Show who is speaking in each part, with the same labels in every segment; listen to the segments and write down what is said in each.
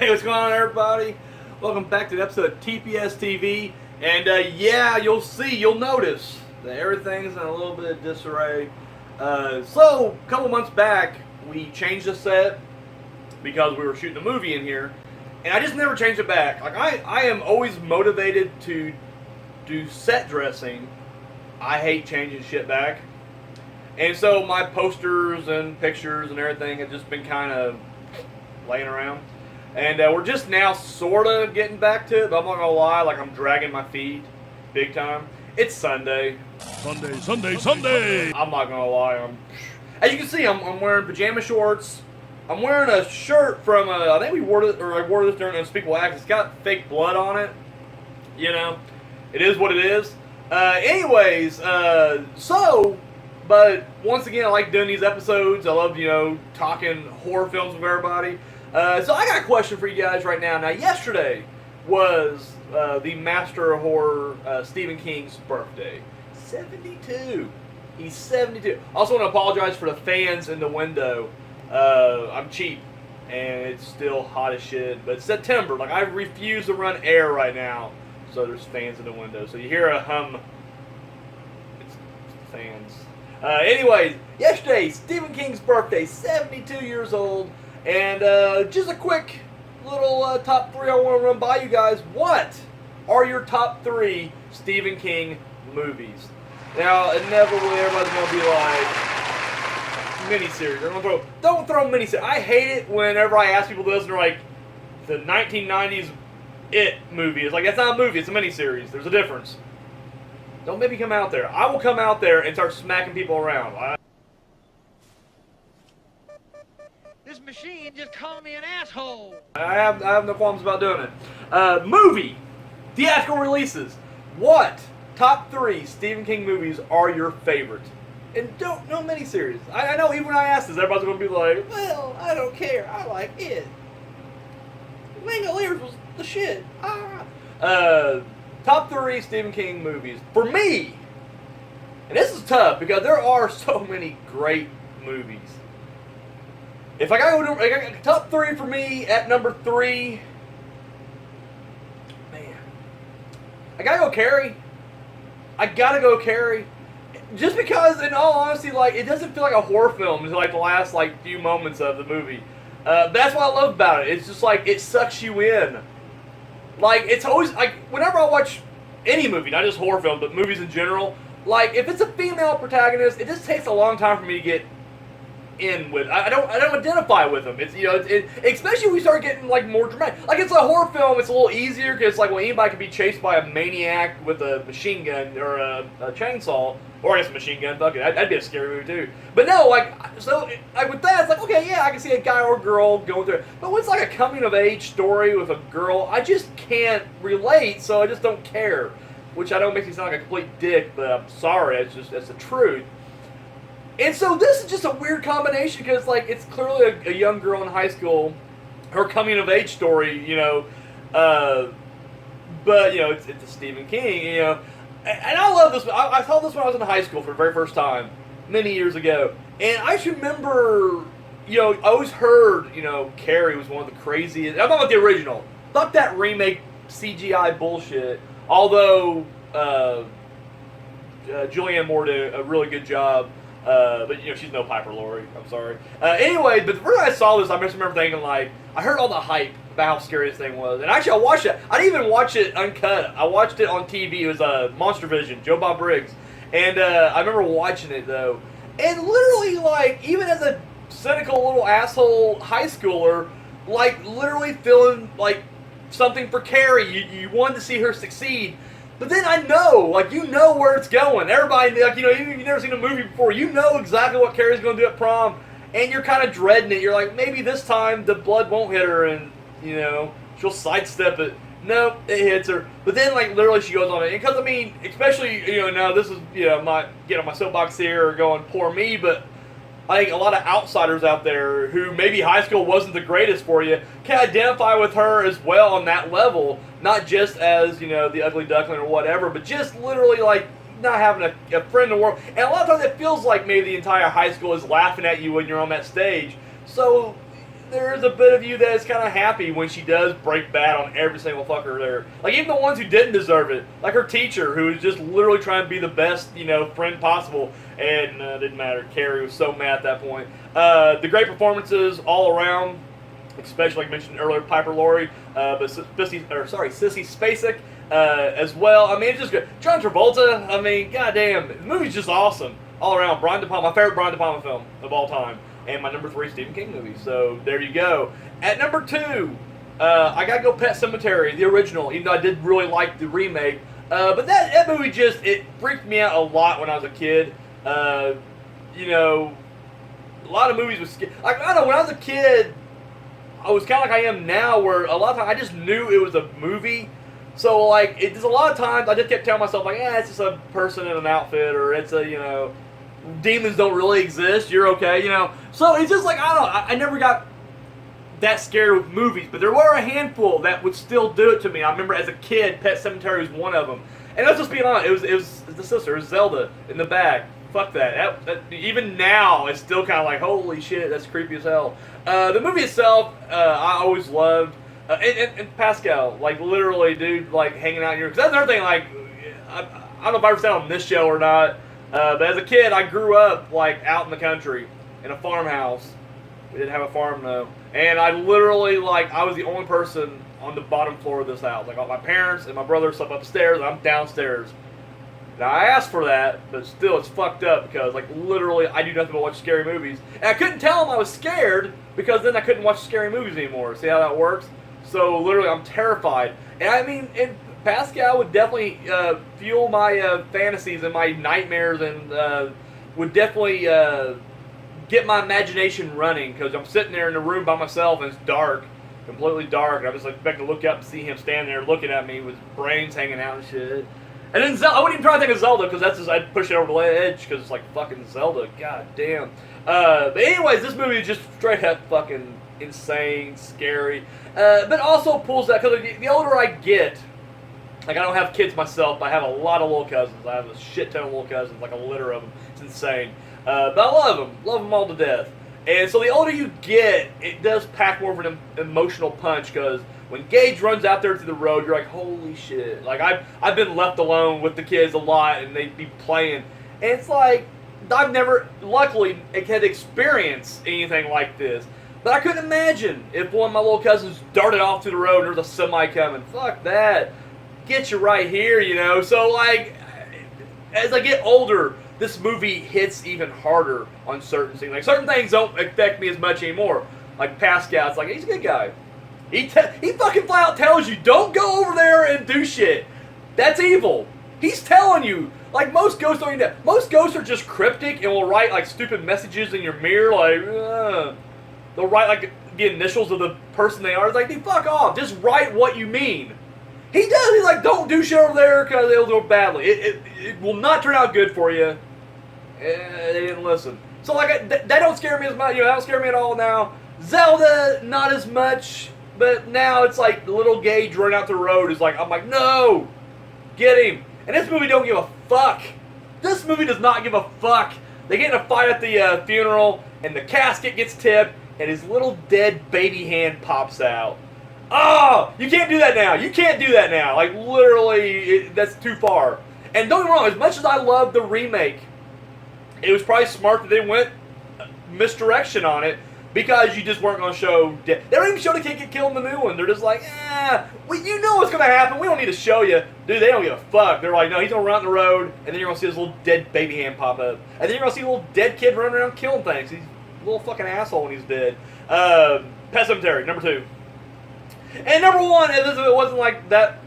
Speaker 1: Hey, what's going on, everybody? Welcome back to the episode of TPS-TV. And yeah, you'll notice that everything's in a little bit of disarray. So, a couple months back, we changed the set because we were shooting a movie in here. And I just never changed it back. Like, I am always motivated to do set dressing. I hate changing shit back. And so my posters and pictures and everything have just been kind of laying around. And we're just now sort of getting back to it, but I'm not going to lie, like I'm dragging my feet big time. It's Sunday. Sunday! I'm not going to lie. As you can see, I'm wearing pajama shorts. I'm wearing a shirt from, I think I wore this during Unspeakable Acts. It's got fake blood on it. You know, it is what it is. But once again, I like doing these episodes. I love, talking horror films with everybody. So I got a question for you guys right now. Now, yesterday was the master of horror, Stephen King's birthday. 72. He's 72. I also want to apologize for the fans in the window. I'm cheap, and it's still hot as shit. But it's September. Like, I refuse to run air right now. So there's fans in the window. So you hear a hum. It's fans. Anyways, yesterday, Stephen King's birthday, 72 years old, and just a quick little top 3 I want to run by you guys. What are your top 3 Stephen King movies? Now, inevitably, everybody's going to be like, miniseries. Don't throw miniseries. I hate it whenever I ask people this, and they're like, the 1990s It movie. It's like, that's not a movie, it's a miniseries. There's a difference. Don't make me come out there. I will come out there and start smacking people around.
Speaker 2: This machine just called me an asshole.
Speaker 1: I have no qualms about doing it. Movie. Theatrical releases. What top 3 Stephen King movies are your favorite? And no miniseries. I know even when I ask this, everybody's going to be like, well, I don't care. I like it. Langoliers was the shit. Top 3 Stephen King movies. For me, and this is tough because there are so many great movies. If I gotta go to top 3 for me, at number 3, man, I gotta go Carrie. Just because, in all honesty, like, it doesn't feel like a horror film until like the last few moments of the movie. That's what I love about it. It's just like it sucks you in. Like, it's always, like, whenever I watch any movie, not just horror films, but movies in general, like, if it's a female protagonist, it just takes a long time for me to get in with. I don't identify with them. It's, especially when we start getting, like, more dramatic. Like, it's a horror film, it's a little easier, because, like, well, anybody can be chased by a maniac with a machine gun, or a chainsaw, or I guess a machine gun, fuck it, that'd be a scary movie, too. But no, with that, it's like, okay, yeah, I can see a guy or girl going through it. But when it's like a coming-of-age story with a girl, I just can't relate, so I just don't care. Which I know makes me sound like a complete dick, but I'm sorry, that's the truth. And so this is just a weird combination, because, like, it's clearly a young girl in high school, her coming-of-age story, but, it's a Stephen King, And I love this. I saw this when I was in high school for the very first time, many years ago. And I just remember, I always heard, Carrie was one of the craziest. I'm talking about the original. Fuck that remake CGI bullshit. Although, Julianne Moore did a really good job. But, she's no Piper Laurie. I'm sorry. Anyway, but the first time I saw this, I just remember thinking, like, I heard all the hype about how scary this thing was. And actually, I watched it. I didn't even watch it uncut. I watched it on TV. It was Monster Vision, Joe Bob Briggs. And I remember watching it, though. And literally, like, even as a cynical little asshole high schooler, like, literally feeling, like, something for Carrie. You wanted to see her succeed. But then I know, like, where it's going. Everybody, like, even if you've never seen a movie before, you know exactly what Carrie's going to do at prom. And you're kind of dreading it. You're like, maybe this time the blood won't hit her and, she'll sidestep it. No, it hits her. But then, like, literally she goes on it. Because, I mean, especially, now this is, I'm not getting on my soapbox here or going, poor me, but I think a lot of outsiders out there who maybe high school wasn't the greatest for you can identify with her as well on that level. Not just as, the ugly duckling or whatever, but just literally, like, not having a friend in the world. And a lot of times it feels like maybe the entire high school is laughing at you when you're on that stage. So there is a bit of you that is kind of happy when she does break bad on every single fucker there. Like, even the ones who didn't deserve it. Like her teacher, who was just literally trying to be the best, friend possible. And it didn't matter. Carrie was so mad at that point. The great performances all around, especially like mentioned earlier, Piper Laurie, but Sissy Spacek as well. I mean, it's just good. John Travolta, I mean, goddamn, the movie's just awesome all around. Brian De Palma, my favorite Brian De Palma film of all time. And my number 3 Stephen King movie. So there you go. At number 2, I gotta go Pet Sematary, the original. Even though I did really like the remake, but that movie it freaked me out a lot when I was a kid. A lot of movies was like, I don't know, when I was a kid, I was kind of like I am now, where a lot of times I just knew it was a movie. So like, there's a lot of times I just kept telling myself like, it's just a person in an outfit, or it's a demons don't really exist, you're okay, So it's just like, I don't know, I never got that scared with movies, but there were a handful that would still do it to me. I remember as a kid, Pet Sematary was one of them. And let's just be honest, it was the sister, it was Zelda in the back. Fuck that. That even now, it's still kind of like, holy shit, that's creepy as hell. The movie itself, I always loved. And Pascal, like literally, dude, like hanging out here. Because that's another thing, like, I don't know if I ever said on this show or not, but as a kid, I grew up like out in the country in a farmhouse. We didn't have a farm though, and I literally I was the only person on the bottom floor of this house. Like all my parents and my brother slept upstairs, and I'm downstairs. Now I asked for that, but still it's fucked up because like literally I do nothing but watch scary movies, and I couldn't tell them I was scared because then I couldn't watch scary movies anymore. See how that works? So literally I'm terrified, and I mean, and Pascal would definitely fuel my fantasies and my nightmares, and would definitely get my imagination running, because I'm sitting there in the room by myself and it's dark, completely dark, and I'm just like expecting to look up and see him standing there looking at me with brains hanging out and shit. And then Zelda, I wouldn't even try to think of Zelda, because that's just, I'd push it over the edge, because it's like fucking Zelda, god damn. But anyways, this movie is just straight up fucking insane, scary, but also pulls that, because the older I get, like, I don't have kids myself, but I have a lot of little cousins. I have a shit ton of little cousins, like a litter of them. It's insane. But I love them all to death. And so the older you get, it does pack more of an emotional punch, because when Gage runs out there to the road, you're like, holy shit. Like, I've been left alone with the kids a lot, and they'd be playing. And it's like, I've never, luckily, had experienced anything like this. But I couldn't imagine if one of my little cousins darted off to the road and there's a semi coming. Fuck that. Get you right here, So, like, as I get older, this movie hits even harder on certain things. Like, certain things don't affect me as much anymore. Like Pascal, it's like, he's a good guy. He fucking flat out tells you, don't go over there and do shit. That's evil. He's telling you. Like, most ghosts don't even, most ghosts are just cryptic and will write, like, stupid messages in your mirror, like, they'll write, like, the initials of the person they are. It's like, dude, fuck off. Just write what you mean. He does. He's like, don't do shit over there because it'll go badly. It will not turn out good for you. They didn't listen. So, like, that don't scare me as much. That don't scare me at all now. Zelda, not as much. But now it's like the little Gage running out the road is like, I'm like, no! Get him! And this movie don't give a fuck. This movie does not give a fuck. They get in a fight at the funeral, and the casket gets tipped, and his little dead baby hand pops out. Oh, you can't do that now. You can't do that now. Like, literally, that's too far. And don't get me wrong, as much as I love the remake, it was probably smart that they went misdirection on it, because you just weren't going to show death. They don't even show the kid get killed in the new one. They're just like, you know what's going to happen. We don't need to show you. Dude, they don't give a fuck. They're like, no, he's going to run out the road, and then you're going to see this little dead baby hand pop up. And then you're going to see a little dead kid running around killing things. He's a little fucking asshole when he's dead. Pet Sematary, number 2. And number 1, it wasn't like that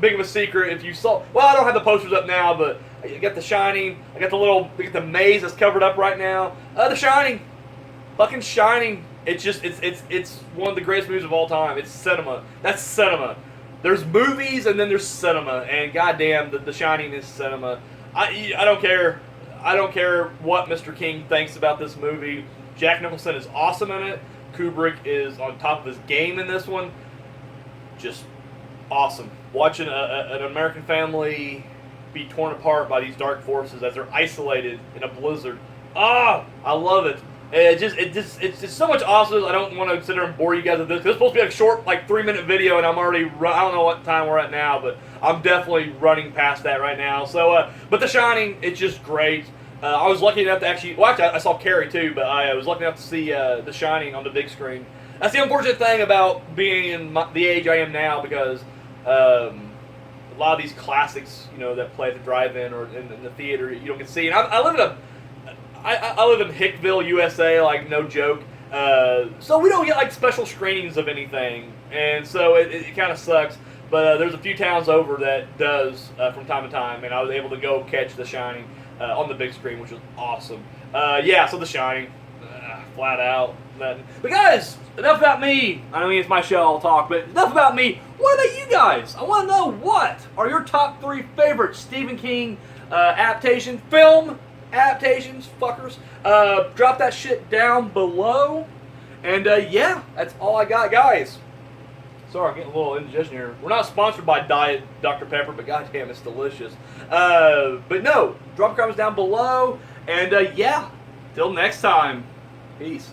Speaker 1: big of a secret. If you saw, well, I don't have the posters up now, but you got The Shining. I got the maze that's covered up right now. The Shining, fucking Shining. It's one of the greatest movies of all time. It's cinema. That's cinema. There's movies and then there's cinema, and goddamn, the Shining is cinema. I don't care. I don't care what Mr. King thinks about this movie. Jack Nicholson is awesome in it. Kubrick is on top of his game in this one. Just awesome. Watching an American family be torn apart by these dark forces as they're isolated in a blizzard. I love it. It's just so much awesome. I don't want to sit there and bore you guys with this. 'Cause it's supposed to be a short, like 3-minute video, and I'm already I don't know what time we're at now, but I'm definitely running past that right now. So, but The Shining, it's just great. I was lucky enough to actually I saw Carrie too, but I was lucky enough to see The Shining on the big screen. That's the unfortunate thing about being in the age I am now, because a lot of these classics, that play at the drive-in or in the theater, you don't get to see. And I live in Hickville, USA, like no joke. So we don't get like special screenings of anything, and so it kind of sucks. But there's a few towns over that does from time to time, and I was able to go catch The Shining on the big screen, which was awesome. Yeah, so The Shining, flat out. But guys, enough about me. I mean, it's my show, I'll talk, but enough about me. What about you guys? I want to know, what are your top 3 favorite Stephen King film adaptations, fuckers. Drop that shit down below. And yeah, that's all I got, guys. Sorry, I'm getting a little indigestion here. We're not sponsored by Diet Dr. Pepper, but goddamn, it's delicious. But no, drop comments down below. And yeah, till next time, peace.